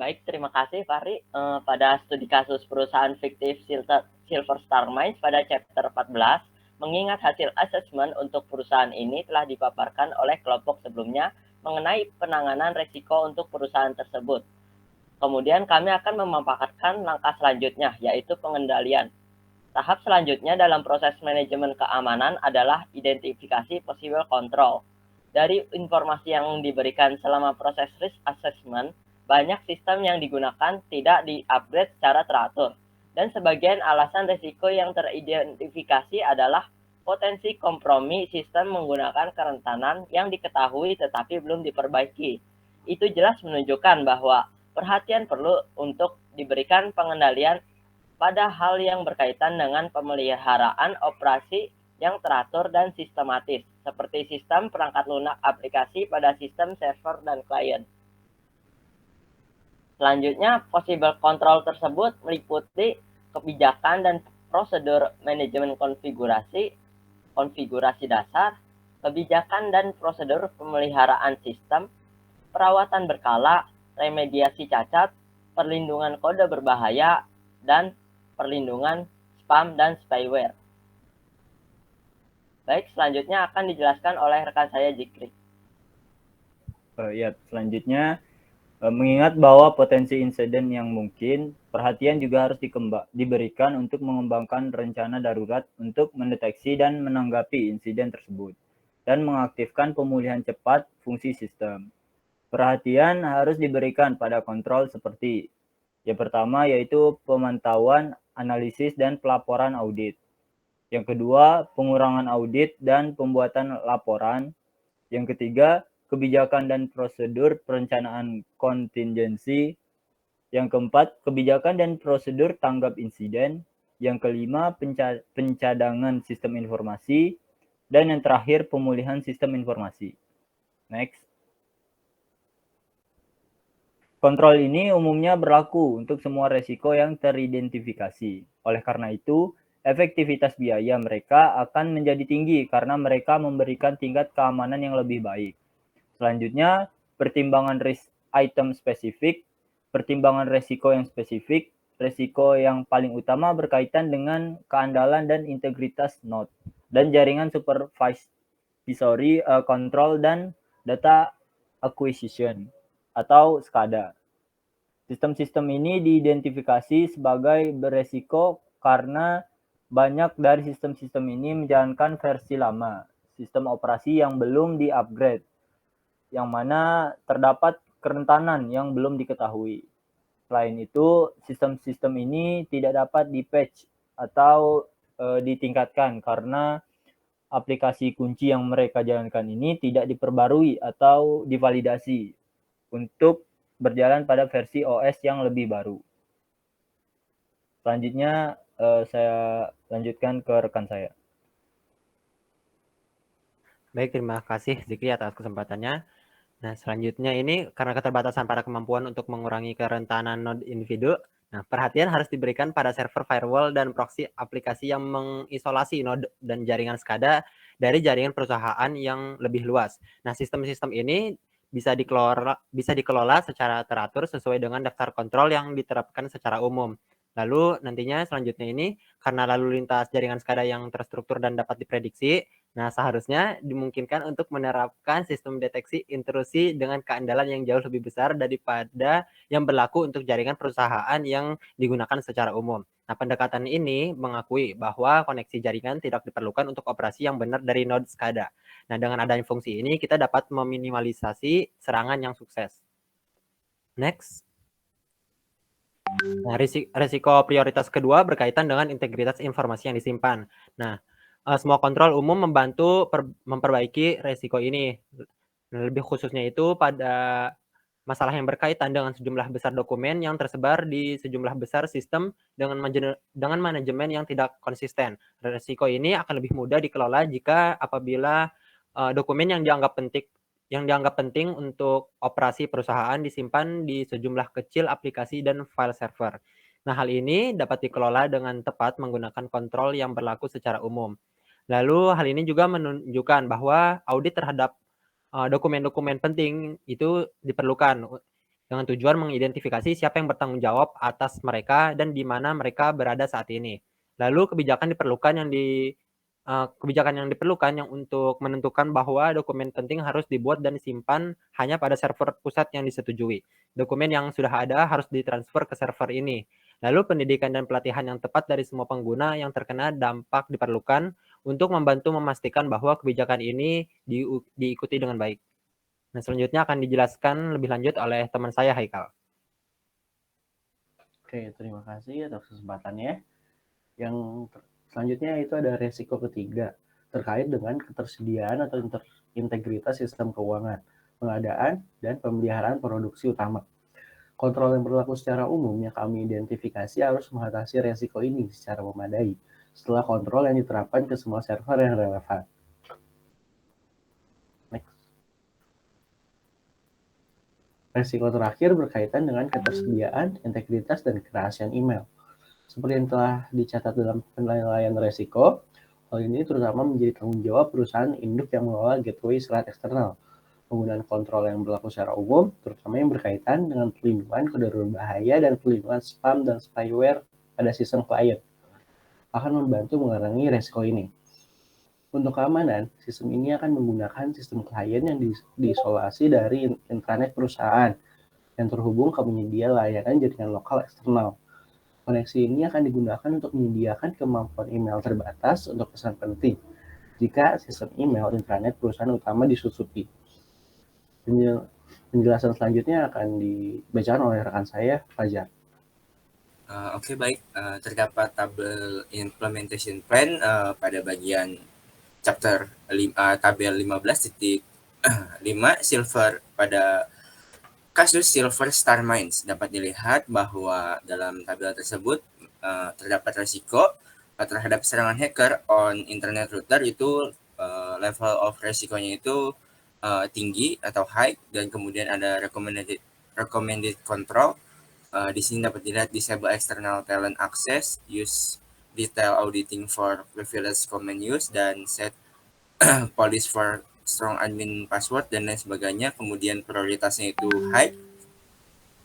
Baik, terima kasih Fahri. Pada studi kasus perusahaan fiktif Silver Star Mines pada chapter 14, mengingat hasil asesmen untuk perusahaan ini telah dipaparkan oleh kelompok sebelumnya mengenai penanganan risiko untuk perusahaan tersebut. Kemudian kami akan memaparkan langkah selanjutnya, yaitu pengendalian. Tahap selanjutnya dalam proses manajemen keamanan adalah identifikasi possible control. Dari informasi yang diberikan selama proses risk assessment, banyak sistem yang digunakan tidak di-upgrade secara teratur. Dan sebagian alasan risiko yang teridentifikasi adalah potensi kompromi sistem menggunakan kerentanan yang diketahui tetapi belum diperbaiki. Itu jelas menunjukkan bahwa perhatian perlu untuk diberikan pengendalian pada hal yang berkaitan dengan pemeliharaan operasi yang teratur dan sistematis, seperti sistem perangkat lunak aplikasi pada sistem server dan klien. Selanjutnya, possible control tersebut meliputi kebijakan dan prosedur manajemen konfigurasi dasar, kebijakan dan prosedur pemeliharaan sistem, perawatan berkala, remediasi cacat, perlindungan kode berbahaya, dan perlindungan spam dan spyware. Baik, selanjutnya akan dijelaskan oleh rekan saya Jikri. Ya, selanjutnya mengingat bahwa potensi insiden yang mungkin, perhatian juga harus diberikan untuk mengembangkan rencana darurat untuk mendeteksi dan menanggapi insiden tersebut, dan mengaktifkan pemulihan cepat fungsi sistem. Perhatian harus diberikan pada kontrol seperti yang pertama yaitu pemantauan, analisis, dan pelaporan audit. Yang kedua, pengurangan audit dan pembuatan laporan. Yang ketiga, kebijakan dan prosedur perencanaan kontingensi. Yang keempat, kebijakan dan prosedur tanggap insiden. Yang kelima, pencadangan sistem informasi. Dan yang terakhir, pemulihan sistem informasi. Next. Kontrol ini umumnya berlaku untuk semua resiko yang teridentifikasi. Oleh karena itu, efektivitas biaya mereka akan menjadi tinggi karena mereka memberikan tingkat keamanan yang lebih baik. Selanjutnya, pertimbangan risk item spesifik, pertimbangan resiko yang spesifik, resiko yang paling utama berkaitan dengan keandalan dan integritas node, dan jaringan supervisory control dan data acquisition atau SCADA. Sistem-sistem ini diidentifikasi sebagai beresiko karena banyak dari sistem-sistem ini menjalankan versi lama, sistem operasi yang belum di-upgrade, yang mana terdapat kerentanan yang belum diketahui. Selain itu, sistem-sistem ini tidak dapat di-patch atau ditingkatkan karena aplikasi kunci yang mereka jalankan ini tidak diperbarui atau divalidasi untuk berjalan pada versi OS yang lebih baru. Selanjutnya saya lanjutkan ke rekan saya. Baik, terima kasih Zikri atas kesempatannya. Nah, selanjutnya ini karena keterbatasan pada kemampuan untuk mengurangi kerentanan node individu, nah perhatian harus diberikan pada server firewall dan proxy aplikasi yang mengisolasi node dan jaringan SCADA dari jaringan perusahaan yang lebih luas. Nah, sistem-sistem ini bisa dikelola secara teratur sesuai dengan daftar kontrol yang diterapkan secara umum. Lalu nantinya selanjutnya ini karena lalu lintas jaringan SCADA yang terstruktur dan dapat diprediksi, nah seharusnya dimungkinkan untuk menerapkan sistem deteksi intrusi dengan keandalan yang jauh lebih besar daripada yang berlaku untuk jaringan perusahaan yang digunakan secara umum. Nah, pendekatan ini mengakui bahwa koneksi jaringan tidak diperlukan untuk operasi yang benar dari node SCADA. Nah, dengan adanya fungsi ini kita dapat meminimalisasi serangan yang sukses. Next. Nah, risiko prioritas kedua berkaitan dengan integritas informasi yang disimpan. Nah, semua kontrol umum membantu memperbaiki risiko ini. Nah, lebih khususnya itu pada masalah yang berkaitan dengan sejumlah besar dokumen yang tersebar di sejumlah besar sistem dengan manajemen yang tidak konsisten. Resiko ini akan lebih mudah dikelola jika apabila dokumen yang dianggap penting untuk operasi perusahaan disimpan di sejumlah kecil aplikasi dan file server. Nah, hal ini dapat dikelola dengan tepat menggunakan kontrol yang berlaku secara umum. Lalu hal ini juga menunjukkan bahwa audit terhadap dokumen-dokumen penting itu diperlukan dengan tujuan mengidentifikasi siapa yang bertanggung jawab atas mereka dan di mana mereka berada saat ini. Lalu kebijakan yang diperlukan yang untuk menentukan bahwa dokumen penting harus dibuat dan disimpan hanya pada server pusat yang disetujui. Dokumen yang sudah ada harus ditransfer ke server ini. Lalu pendidikan dan pelatihan yang tepat dari semua pengguna yang terkena dampak diperlukan untuk membantu memastikan bahwa kebijakan ini diikuti dengan baik. Nah, selanjutnya akan dijelaskan lebih lanjut oleh teman saya, Haikal. Oke, terima kasih atas kesempatannya. Yang selanjutnya itu ada resiko ketiga, terkait dengan ketersediaan atau integritas sistem keuangan, pengadaan, dan pemeliharaan produksi utama. Kontrol yang berlaku secara umum yang kami identifikasi harus mengatasi resiko ini secara memadai setelah kontrol yang diterapkan ke semua server yang relevan. Next. Resiko terakhir berkaitan dengan ketersediaan, integritas, dan kerahasiaan email. Seperti yang telah dicatat dalam penilaian resiko, hal ini terutama menjadi tanggung jawab perusahaan induk yang mengelola gateway serat eksternal. Penggunaan kontrol yang berlaku secara umum, terutama yang berkaitan dengan pelindungan kode berbahaya dan pelindungan spam dan spyware pada sistem klien, akan membantu mengurangi resiko ini. Untuk keamanan, sistem ini akan menggunakan sistem klien yang diisolasi dari intranet perusahaan yang terhubung ke penyedia layanan jaringan lokal eksternal. Koneksi ini akan digunakan untuk menyediakan kemampuan email terbatas untuk pesan penting jika sistem email intranet perusahaan utama disusupi. Penjelasan selanjutnya akan dibacakan oleh rekan saya, Fajar. Oke, baik. Terdapat tabel implementation plan pada bagian chapter tabel 15.5 silver. Pada kasus Silver Star Mines dapat dilihat bahwa dalam tabel tersebut terdapat risiko terhadap serangan hacker on internet router itu level of risikonya itu tinggi atau high, dan kemudian ada recommended control. Di sini dapat dilihat disable external talent access, use detail auditing for privilege common use, dan set police for strong admin password dan lain sebagainya. Kemudian prioritasnya itu high.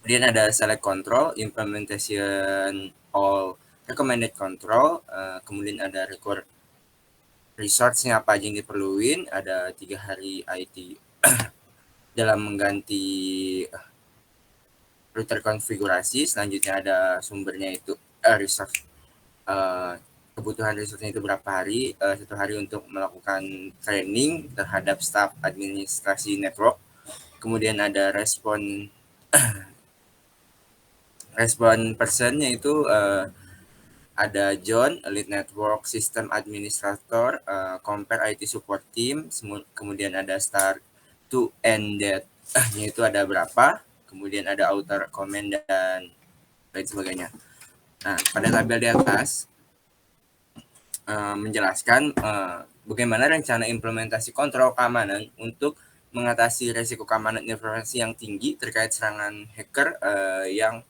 Kemudian ada select control, implementation all recommended control. Kemudian ada record resource-nya apa aja yang diperluin. Ada 3 hari IT dalam mengganti router konfigurasi. Selanjutnya ada sumbernya itu resource, kebutuhan resource-nya itu berapa hari, 1 hari untuk melakukan training terhadap staff administrasi network. Kemudian ada respon personnya itu ada John, lead network system administrator, compare IT support team. Kemudian ada start to end date, yaitu ada berapa. Kemudian ada outer comment dan lain sebagainya. Nah, pada tabel di atas menjelaskan bagaimana rencana implementasi kontrol keamanan untuk mengatasi risiko keamanan informasi yang tinggi terkait serangan hacker yang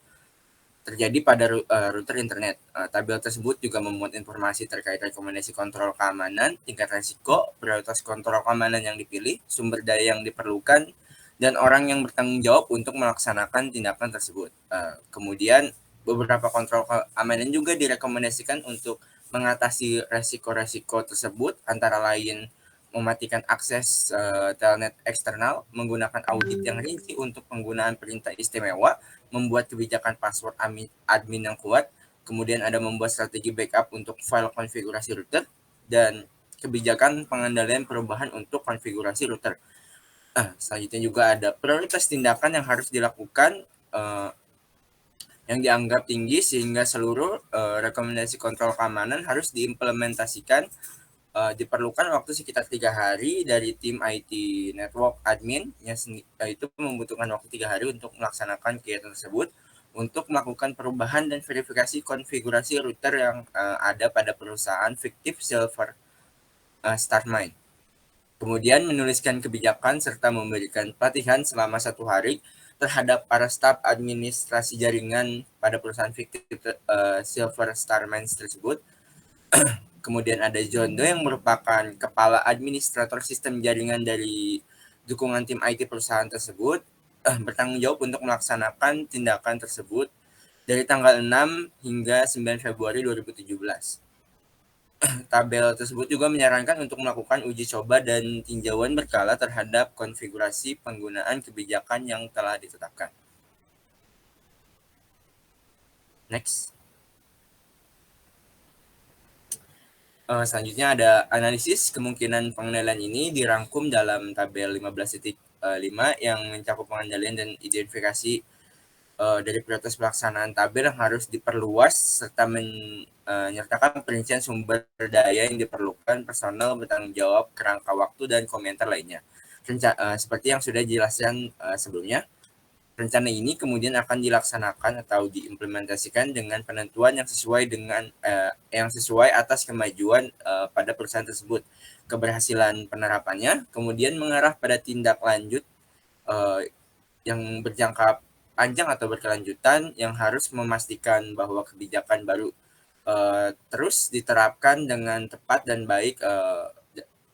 terjadi pada router internet. Tabel tersebut juga memuat informasi terkait rekomendasi kontrol keamanan, tingkat risiko, prioritas kontrol keamanan yang dipilih, sumber daya yang diperlukan, dan orang yang bertanggung jawab untuk melaksanakan tindakan tersebut. Kemudian beberapa kontrol keamanan juga direkomendasikan untuk mengatasi resiko-resiko tersebut, antara lain mematikan akses telnet eksternal, menggunakan audit yang rinci untuk penggunaan perintah istimewa, membuat kebijakan password admin yang kuat, kemudian ada membuat strategi backup untuk file konfigurasi router, dan kebijakan pengendalian perubahan untuk konfigurasi router. Selanjutnya juga ada prioritas tindakan yang harus dilakukan yang dianggap tinggi, sehingga seluruh rekomendasi kontrol keamanan harus diimplementasikan diperlukan waktu sekitar 3 hari dari tim IT network admin itu membutuhkan waktu 3 hari untuk melaksanakan kegiatan tersebut untuk melakukan perubahan dan verifikasi konfigurasi router yang ada pada perusahaan fiktif Silver StarMine. Kemudian menuliskan kebijakan serta memberikan pelatihan selama 1 hari terhadap para staf administrasi jaringan pada perusahaan fiktif Silver StarMine tersebut. Kemudian ada John Doe yang merupakan kepala administrator sistem jaringan dari dukungan tim IT perusahaan tersebut, bertanggung jawab untuk melaksanakan tindakan tersebut dari tanggal 6 hingga 9 Februari 2017. Tabel tersebut juga menyarankan untuk melakukan uji coba dan tinjauan berkala terhadap konfigurasi penggunaan kebijakan yang telah ditetapkan. Next. Selanjutnya ada analisis kemungkinan pengendalian ini dirangkum dalam tabel 15.5 yang mencakup pengendalian dan identifikasi dari prioritas pelaksanaan tabel yang harus diperluas serta menyertakan perincian sumber daya yang diperlukan, personel bertanggung jawab, kerangka waktu, dan komentar lainnya. Seperti yang sudah dijelaskan sebelumnya, rencana ini kemudian akan dilaksanakan atau diimplementasikan dengan penentuan yang sesuai atas kemajuan pada perusahaan tersebut, keberhasilan penerapannya, kemudian mengarah pada tindak lanjut yang berjangka panjang atau berkelanjutan yang harus memastikan bahwa kebijakan baru terus diterapkan dengan tepat dan baik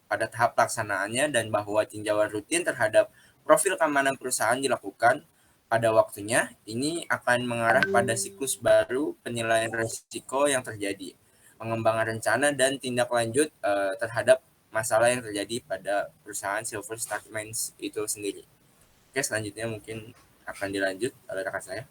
pada tahap pelaksanaannya, dan bahwa tinjauan rutin terhadap profil keamanan perusahaan dilakukan pada waktunya. Ini akan mengarah pada siklus baru penilaian risiko yang terjadi, pengembangan rencana, dan tindak lanjut terhadap masalah yang terjadi pada perusahaan Silver StarMine itu sendiri. Oke, selanjutnya mungkin akan dilanjut oleh rekan saya.